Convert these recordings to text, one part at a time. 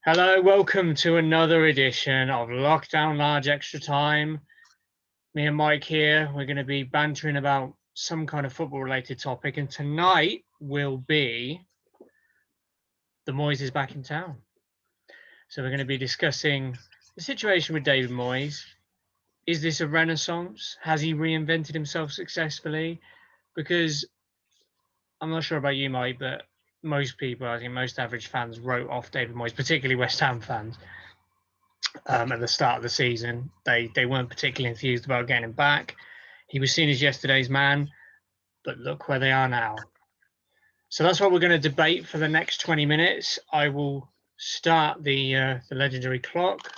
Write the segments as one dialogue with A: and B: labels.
A: Hello, welcome to another edition of Lockdown Large Extra Time. Me and Mike here. We're going to be bantering about some kind of football related topic, and tonight will be the Moyes is back in town. So we're going to be discussing the situation with David Moyes. Is this a renaissance? Has he reinvented himself successfully? Because I'm not sure about you, Mike, but most people, I think most average fans, wrote off David Moyes, particularly West Ham fans, at the start of the season. They weren't particularly enthused about getting him back. He was seen as yesterday's man, but look where they are now. So that's what we're going to debate for the next 20 minutes. I will start the legendary clock.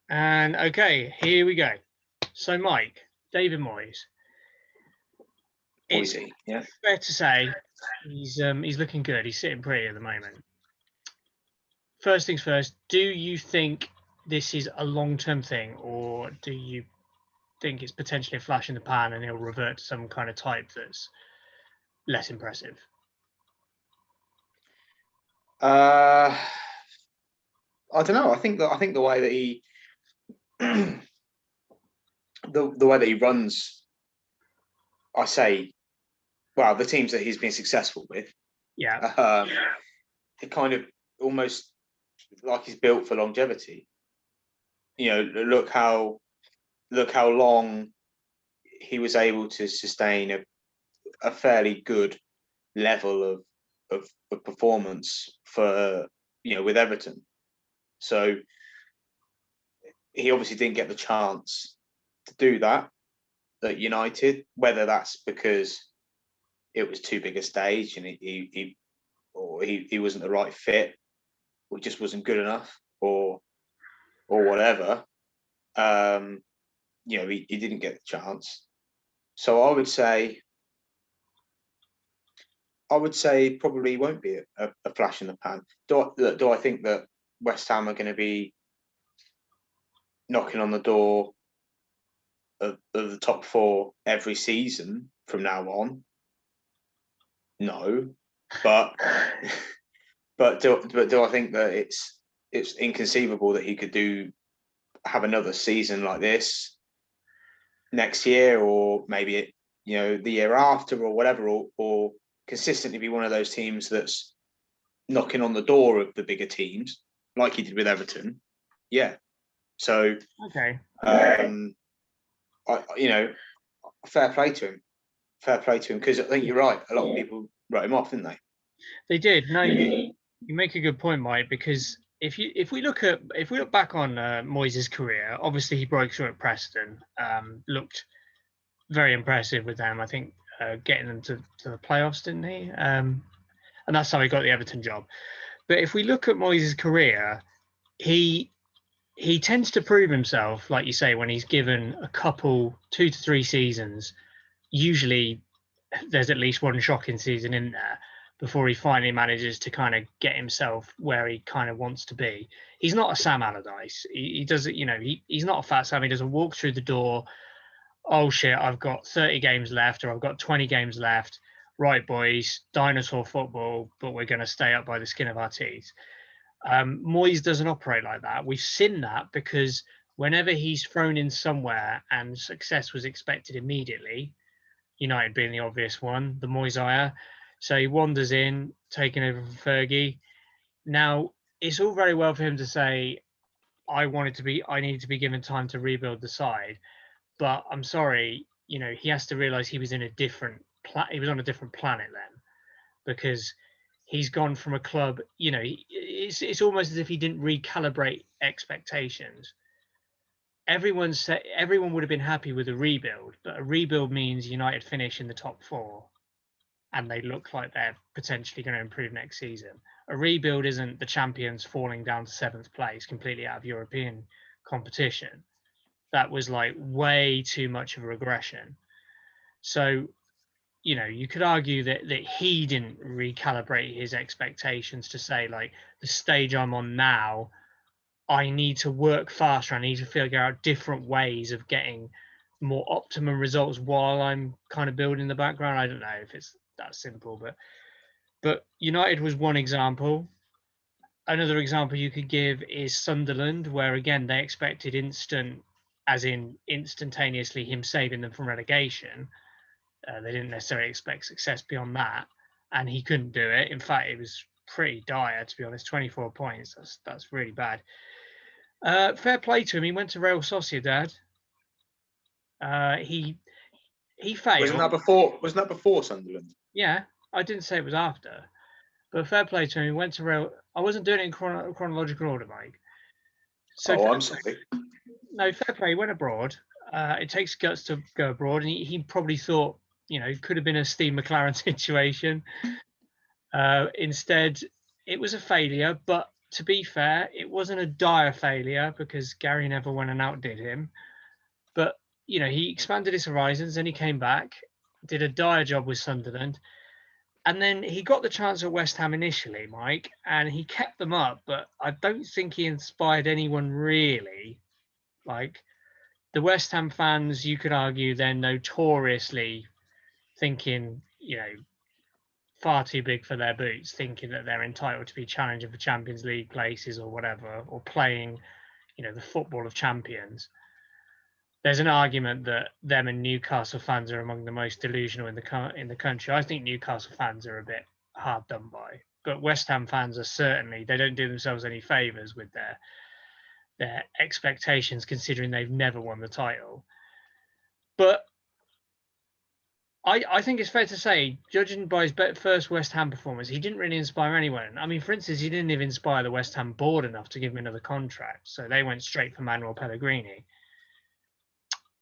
A: And okay, here we go. So Mike, David Moyes. It's
B: Moyesy, yeah.
A: fair to say he's looking good. He's sitting pretty at the moment. First things first, do you think this is a long-term thing, or do you think it's potentially a flash in the pan and he'll revert to some kind of type that's less impressive?
B: I don't know. I think the way that he the way that he runs, I say, well, the teams that he's been successful with,
A: Yeah.
B: it kind of almost like he's built for longevity. You know, look how long he was able to sustain a fairly good level of performance for with Everton. So he obviously didn't get the chance to do that at United, whether that's because it was too big a stage and he wasn't the right fit, or just wasn't good enough, or whatever. He didn't get the chance. So I would say probably won't be a flash in the pan. Do I think that West Ham are going to be knocking on the door of the top four every season from now on? No, but do I think that it's inconceivable that he could have another season like this next year, or maybe the year after, or whatever, or consistently be one of those teams that's knocking on the door of the bigger teams like he did with Everton? Yeah. So
A: Okay.
B: fair play to him. Fair play to him, because I think you're right. A lot of people wrote him off, didn't they?
A: They did. No, you make a good point, Mike, because if we look back on Moyes' career, obviously he broke through at Preston, looked very impressive with them. I think getting them to the playoffs, didn't he? And that's how he got the Everton job. But if we look at Moyes' career, he tends to prove himself, like you say, when he's given a couple, 2 to 3 seasons. Usually, there's at least one shocking season in there before he finally manages to kind of get himself where he kind of wants to be. He's not a Sam Allardyce. He doesn't, he's not a fat Sam. He doesn't walk through the door. Oh shit, I've got 30 games left, or I've got 20 games left. Right, boys, dinosaur football, but we're going to stay up by the skin of our teeth. Moyes doesn't operate like that. We've seen that because whenever he's thrown in somewhere and success was expected immediately, United being the obvious one, the Moyesiah. So he wanders in, taking over from Fergie. Now, it's all very well for him to say, I needed to be given time to rebuild the side. But I'm sorry, he has to realize he was in a different he was on a different planet then, because he's gone from a club, it's almost as if he didn't recalibrate expectations. Everyone would have been happy with a rebuild, but a rebuild means United finish in the top four and they look like they're potentially going to improve next season. A rebuild isn't the champions falling down to 7th place completely out of European competition. That was like way too much of a regression. So, you could argue that he didn't recalibrate his expectations to say, like, the stage I'm on now, I need to work faster. I need to figure out different ways of getting more optimum results while I'm kind of building the background. I don't know if it's that simple, but United was one example. Another example you could give is Sunderland, where again they expected instant, as in instantaneously, him saving them from relegation. They didn't necessarily expect success beyond that, and he couldn't do it. In fact, it was pretty dire, to be honest. 24 points. That's really bad. Fair play to him. He went to Real Sociedad. He failed.
B: Wasn't that before Sunderland?
A: Yeah, I didn't say it was after. But fair play to him. He went to Real. I wasn't doing it in chronological order, Mike. So
B: I'm sorry.
A: No, fair play. He went abroad. It takes guts to go abroad, and he probably thought, it could have been a Steve McLaren situation. Instead, it was a failure. But to be fair, it wasn't a dire failure because Gary Neville went and outdid him. But he expanded his horizons, and he came back, did a dire job with Sunderland. And then he got the chance at West Ham initially, Mike, and he kept them up, but I don't think he inspired anyone really. Like the West Ham fans, you could argue they're notoriously thinking, far too big for their boots, thinking that they're entitled to be challenging for Champions League places or whatever, or playing, the football of champions. There's an argument that them and Newcastle fans are among the most delusional in the country. I think Newcastle fans are a bit hard done by, but West Ham fans are certainly, they don't do themselves any favours with their expectations, considering they've never won the title. But I think it's fair to say, judging by his first West Ham performance, he didn't really inspire anyone. I mean, for instance, he didn't even inspire the West Ham board enough to give him another contract, so they went straight for Manuel Pellegrini.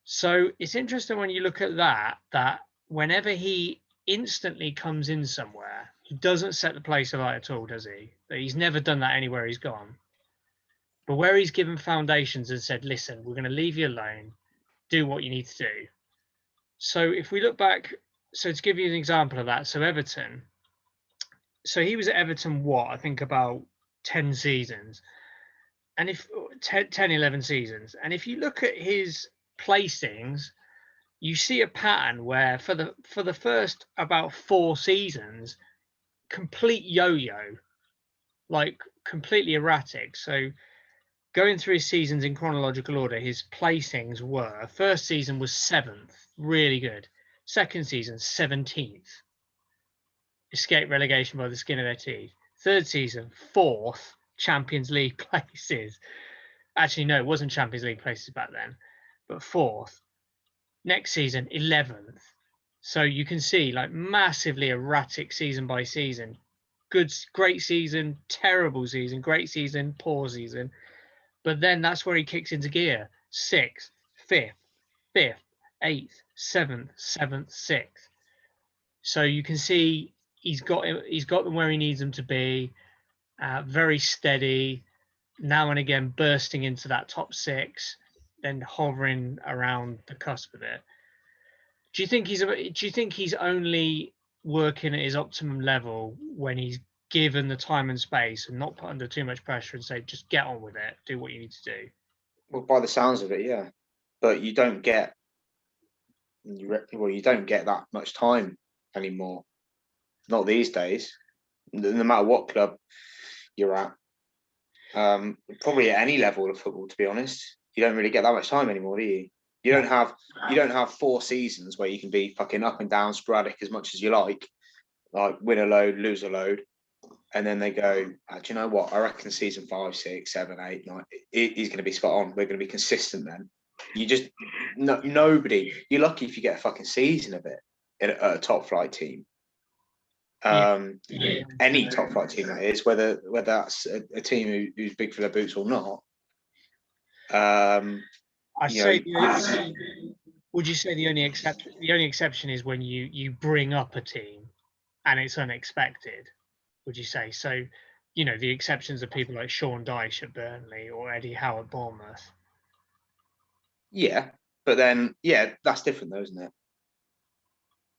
A: So it's interesting when you look at that whenever he instantly comes in somewhere, he doesn't set the place alight at all, does he? He's never done that anywhere he's gone. But where he's given foundations and said, listen, we're going to leave you alone, do what you need to do. So if we look back, so to give you an example of that, so Everton, so he was at Everton, I think about 10 seasons. And if 10, 11 seasons. And if you look at his placings, you see a pattern where for the first about 4 seasons, complete yo-yo, like completely erratic. So going through his seasons in chronological order, his placings were: first season was 7th, really good. Second season, 17th, escaped relegation by the skin of their teeth. Third season, 4th, Champions League places. Actually, no, it wasn't Champions League places back then, but 4th. Next season, 11th. So you can see, like, massively erratic season by season. Good, great season, terrible season, great season, poor season. But then that's where he kicks into gear. 6th, 5th, 5th, 8th, 7th, 7th, 6th. So you can see he's got them where he needs them to be. Very steady. Now and again bursting into that top 6, then hovering around the cusp of it. Do you think he's only working at his optimum level when he's given the time and space and not put under too much pressure and say, just get on with it, do what you need to do?
B: Well, by the sounds of it, yeah. But you don't get that much time anymore. Not these days. No matter what club you're at. Probably at any level of football, to be honest. You don't really get that much time anymore, do you? You don't have 4 seasons where you can be fucking up and down, sporadic as much as you like win a load, lose a load, and then they go, do you know what? I reckon season 5, 6, 7, 8, 9, he's going to be spot on. We're going to be consistent then. You just nobody. You're lucky if you get a fucking season of it at a top flight team. Any top flight team that is, whether that's a team who's big for their boots or not.
A: Would you say the only exception is when you bring up a team and it's unexpected? Would you say so? The exceptions are people like Sean Dyche at Burnley or Eddie Howe at Bournemouth.
B: Yeah, but then that's different though, isn't it?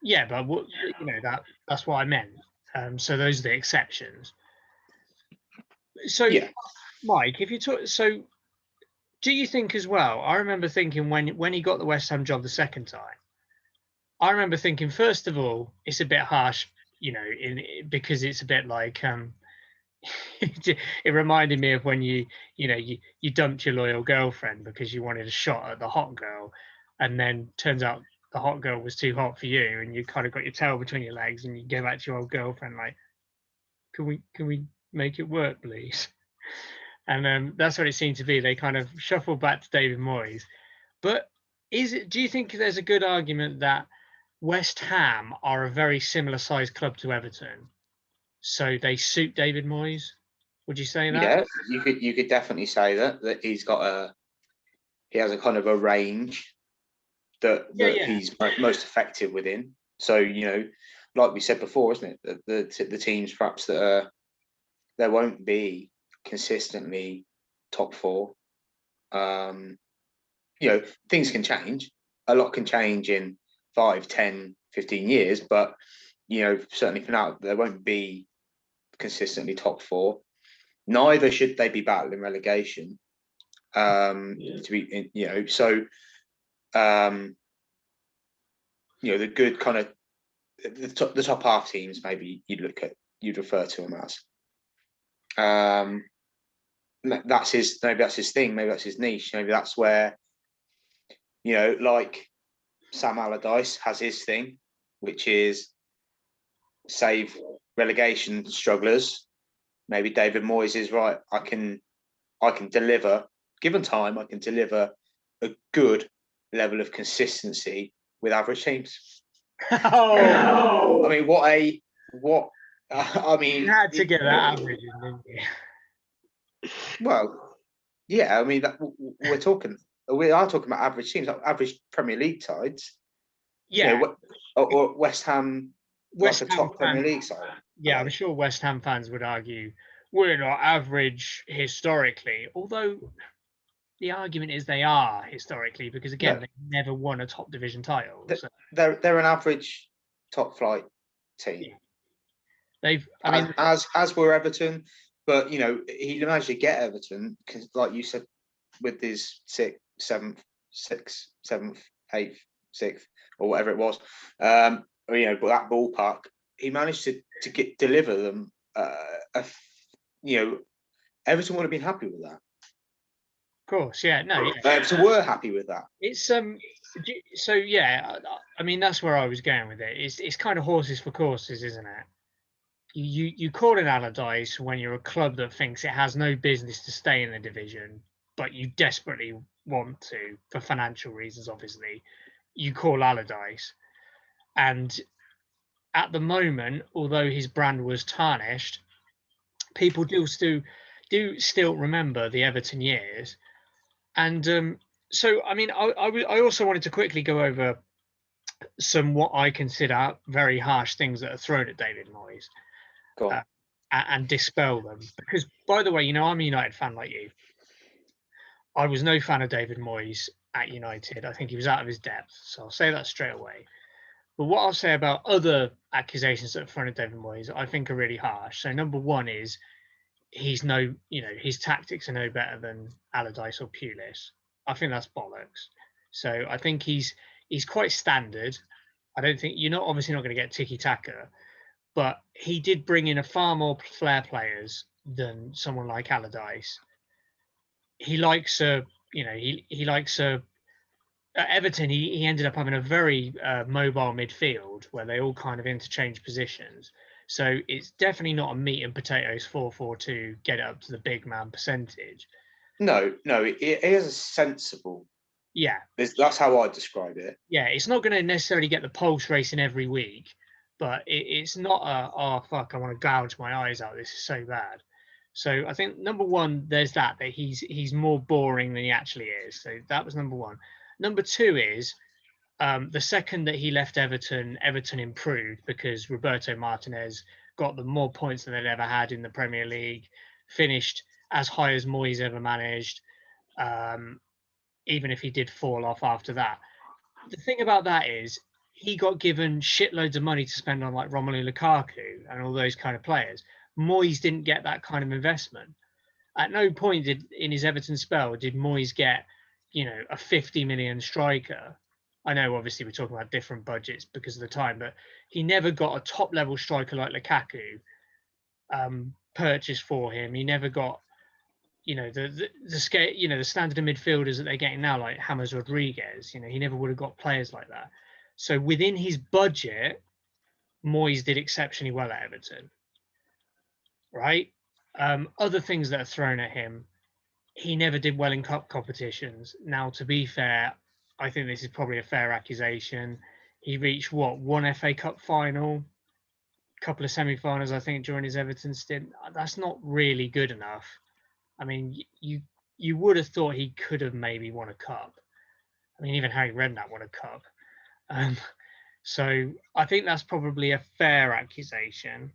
A: Yeah, but that's what I meant. So those are the exceptions. So, yeah. Mike, if you talk, so do you think as well? I remember thinking when he got the West Ham job the second time, I remember thinking, first of all, it's a bit harsh, because it's a bit like it reminded me of when you dumped your loyal girlfriend because you wanted a shot at the hot girl, and then turns out the hot girl was too hot for you, and you kind of got your tail between your legs, and you go back to your old girlfriend like, can we make it work, please? And that's what it seemed to be. They kind of shuffled back to David Moyes. But do you think there's a good argument that West Ham are a very similar sized club to Everton, so they suit David Moyes? Would you say that?
B: Yeah, you could definitely say that he has a kind of a range that
A: Yeah.
B: he's most effective within. So like we said before, isn't it? The teams perhaps there won't be consistently top four. Things can change. A lot can change in 5, 10, 15 years, but certainly for now there won't be consistently top four. Neither should they be battling relegation. To be, the good kind of the top half teams, maybe you'd refer to them as. Maybe that's his thing. Maybe that's his niche. Maybe that's where, like Sam Allardyce has his thing, which is save relegation strugglers. Maybe David Moyes is right. I can deliver, given time, I can deliver a good level of consistency with average teams.
A: Oh,
B: I mean, I mean,
A: you had to get that average in, didn't you?
B: Well, yeah. I mean, we are talking about average teams, like average Premier League sides.
A: Yeah,
B: or West Ham,
A: West
B: like a
A: Ham
B: top
A: fans.
B: Premier League side.
A: Yeah, I'm sure West Ham fans would argue we're not average historically, although the argument is they are historically, because again,
B: No,
A: they never won a top division title. So
B: they're an average top flight team.
A: yeah. I mean,
B: as were Everton, but he'd managed to get Everton because, like you said, with his sixth, seventh, eighth, sixth, or whatever it was, but that ballpark, he managed to deliver them. Everton would have been happy with that.
A: of course, yeah, no, yeah.
B: Everton were happy with that.
A: It's so yeah. I mean, that's where I was going with it. It's kind of horses for courses, isn't it? You call it Allardyce when you're a club that thinks it has no business to stay in the division, but you desperately want to for financial reasons. Obviously, you call Allardyce, and at the moment, although his brand was tarnished, people do still remember the Everton years. And so, I mean, I also wanted to quickly go over some what I consider very harsh things that are thrown at David Moyes.
B: Go on.
A: And dispel them. Because, by the way, I'm a United fan like you. I was no fan of David Moyes at United. I think he was out of his depth. So I'll say that straight away. But what I'll say about other accusations that are thrown at David Moyes, I think are really harsh. So number one is his tactics are no better than Allardyce or Pulis. I think that's bollocks. So I think he's quite standard. I don't think obviously not going to get tiki taka, but he did bring in a far more flair players than someone like Allardyce. He likes he likes at Everton. He ended up having a very mobile midfield where they all kind of interchange positions. So it's definitely not a meat and potatoes 4-4-2 get it up to the big man percentage.
B: No, it is a sensible.
A: Yeah,
B: that's how I describe it.
A: Yeah, it's not going to necessarily get the pulse racing every week, but it's not fuck, I want to gouge my eyes out. This is so bad. So I think number one, there's that he's more boring than he actually is. So that was number one. Number two is the second that he left Everton improved because Roberto Martinez got them more points than they'd ever had in the Premier League, finished as high as Moyes ever managed, even if he did fall off after that. The thing about that is he got given shitloads of money to spend on like Romelu Lukaku and all those kind of players. Moyes didn't get that kind of investment. At no point in his Everton spell did Moyes get, a 50 million striker. I know obviously we're talking about different budgets because of the time, but he never got a top level striker like Lukaku purchased for him. He never got, the scale, the standard of midfielders that they're getting now, like James Rodriguez. He never would have got players like that. So within his budget, Moyes did exceptionally well at Everton, right? Other things that are thrown at him, he never did well in cup competitions. Now, to be fair, I think this is probably a fair accusation. He reached one FA Cup final, couple of semi-finals, I think, during his Everton stint. That's not really good enough. I mean, you would have thought he could have maybe won a cup. I mean, even Harry Redknapp won a cup. So I think that's probably a fair accusation.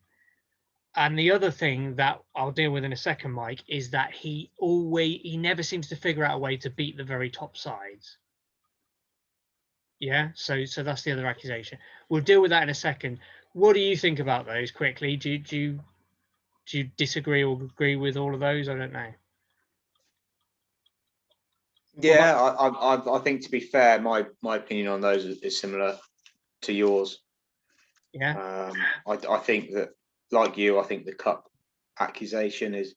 A: And the other thing that I'll deal with in a second, Mike, is that he never seems to figure out a way to beat the very top sides. Yeah, so that's the other accusation. We'll deal with that in a second. What do you think about those quickly? Do you disagree or agree with all of those? I don't know.
B: Yeah, I think, to be fair, my opinion on those is similar to yours.
A: Yeah.
B: I think that, like you, I think the cup accusation is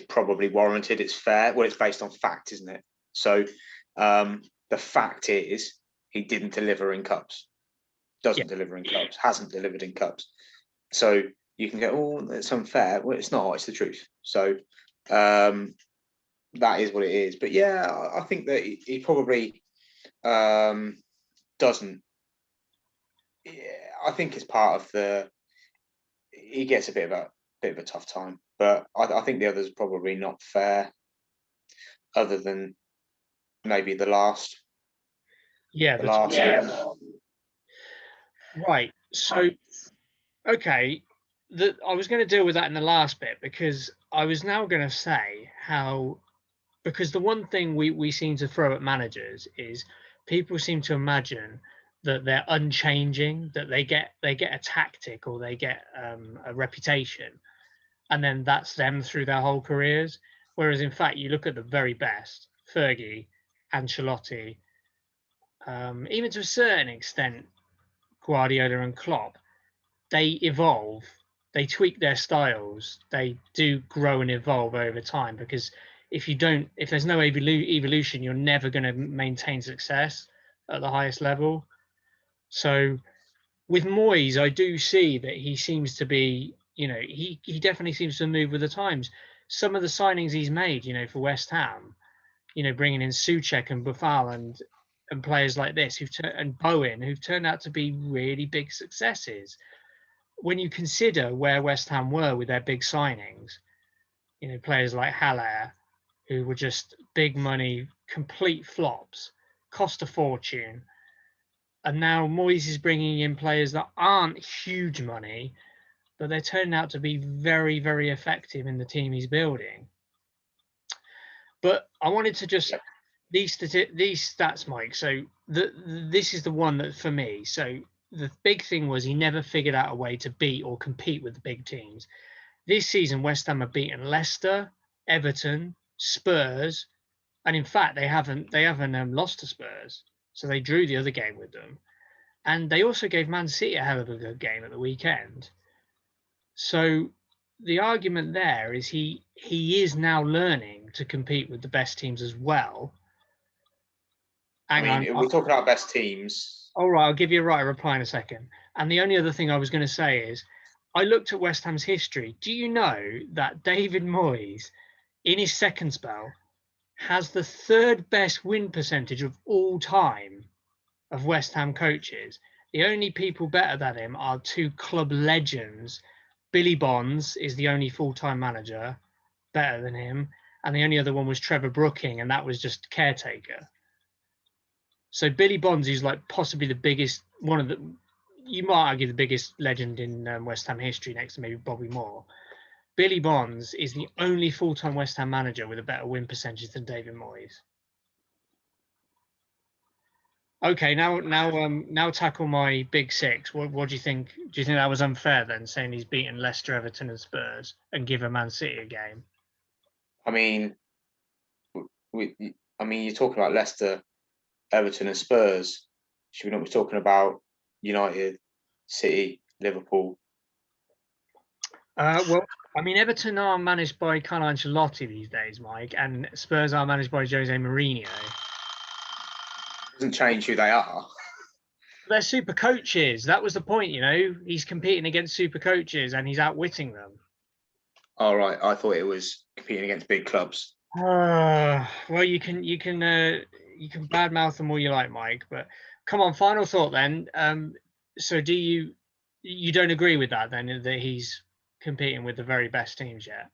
B: probably warranted. It's fair. Well, it's based on fact, isn't it? So the fact is he didn't deliver in cups, doesn't deliver in cups, hasn't delivered in cups. So you can go, oh, it's unfair. Well, it's not. It's the truth. So that is what it is. But yeah, I think that he probably doesn't. Yeah, I think it's part of the. He gets a bit of a tough time, but I think the others are probably not fair, other than maybe the last.
A: Yeah.
B: The last.
A: Right. So, okay, I was going to deal with that in the last bit, because I was now going to say how, because the one thing we seem to throw at managers is people seem to imagine that they're unchanging, that they get a tactic, or they get a reputation, and then that's them through their whole careers. Whereas in fact, you look at the very best, Fergie, Ancelotti, even to a certain extent, Guardiola and Klopp, they evolve, they tweak their styles, they do grow and evolve over time, because if there's no evolution, you're never going to maintain success at the highest level. So with Moyes, I do see that he seems to be, he definitely seems to move with the times. Some of the signings he's made, for West Ham, bringing in Souček and Buffal and players like this and Bowen, who've turned out to be really big successes. When you consider where West Ham were with their big signings, players like Haller, who were just big money, complete flops, cost a fortune. And now Moyes is bringing in players that aren't huge money, but they're turning out to be very, very effective in the team he's building. But I wanted to just these stats, Mike. So this is the one that for me. So the big thing was he never figured out a way to beat or compete with the big teams. This season, West Ham have beaten Leicester, Everton, Spurs, and in fact they haven't lost to Spurs. So they drew the other game with them, and they also gave Man City a hell of a good game at the weekend. So the argument there is he is now learning to compete with the best teams as well.
B: We're talking about best teams.
A: All right, I'll give you a right reply in a second. And the only other thing I was going to say is, I looked at West Ham's history. Do you know that David Moyes, in his second spell, has the third best win percentage of all time of West Ham coaches? The only people better than him are two club legends. Billy Bonds is the only full-time manager better than him, and the only other one was Trevor Brooking, and that was just caretaker. So Billy Bonds is like possibly the biggest, you might argue the biggest legend in West Ham history, next to maybe Bobby Moore. Billy Bonds is the only full-time West Ham manager with a better win percentage than David Moyes. Okay, now tackle my big six. What do you think? Do you think that was unfair then, saying he's beaten Leicester, Everton, and Spurs, and give a Man City a game?
B: I mean, you're talking about Leicester, Everton, and Spurs. Should we not be talking about United, City, Liverpool?
A: Well, I mean, Everton are managed by Carlo Ancelotti these days, Mike, and Spurs are managed by Jose Mourinho.
B: Doesn't change who they are.
A: They're super coaches. That was the point, you know. He's competing against super coaches and he's outwitting them.
B: All right, I thought it was competing against big clubs.
A: Well, you can badmouth them all you like, Mike. But come on, final thought then. So do you don't agree with that then that he's competing with the very best teams yet?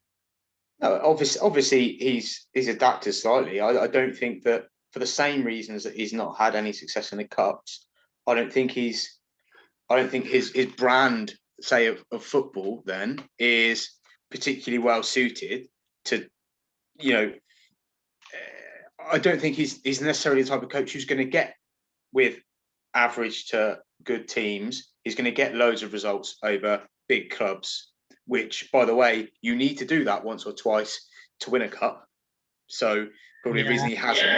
B: No, obviously he's adapted slightly. I don't think that for the same reasons that he's not had any success in the cups. I don't think his brand, say of football, then is particularly well suited to, you know. I don't think he's necessarily the type of coach who's going to get with average to good teams. He's going to get loads of results over big clubs, which, by the way, you need to do that once or twice to win a cup. So probably the reason he hasn't.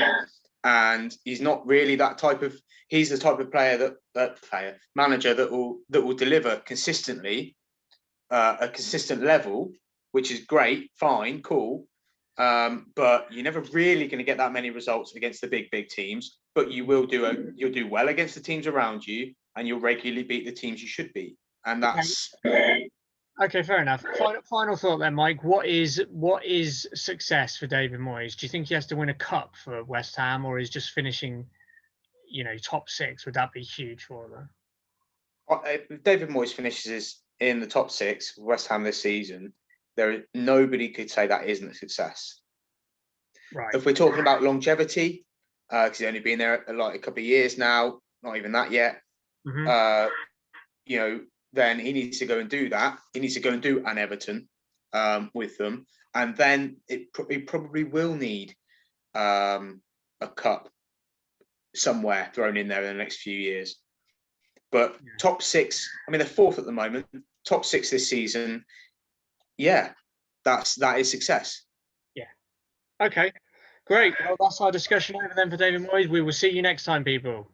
B: And he's not really that type of. He's the type of manager that will deliver consistently, a consistent level, which is great, fine, cool. But you're never really going to get that many results against the big teams. But you'll do well against the teams around you, and you'll regularly beat the teams you should beat. And that's
A: Okay, fair enough. Final thought then, Mike. What is success for David Moyes? Do you think he has to win a cup for West Ham, or is just finishing, top 6? Would that be huge for them?
B: If David Moyes finishes in the top 6 West Ham this season, nobody could say that isn't a success.
A: Right.
B: If we're talking about longevity, because he's only been there like a couple of years now, not even that yet.
A: Mm-hmm.
B: Then he needs to go and do that. He needs to go and do an Everton with them, and then he probably will need a cup somewhere thrown in there in the next few years. But top 6, I mean, they're 4th at the moment. Top 6 this season, yeah, that is success.
A: Yeah. Okay. Great. Well, that's our discussion over then for David Moyes. We will see you next time, people.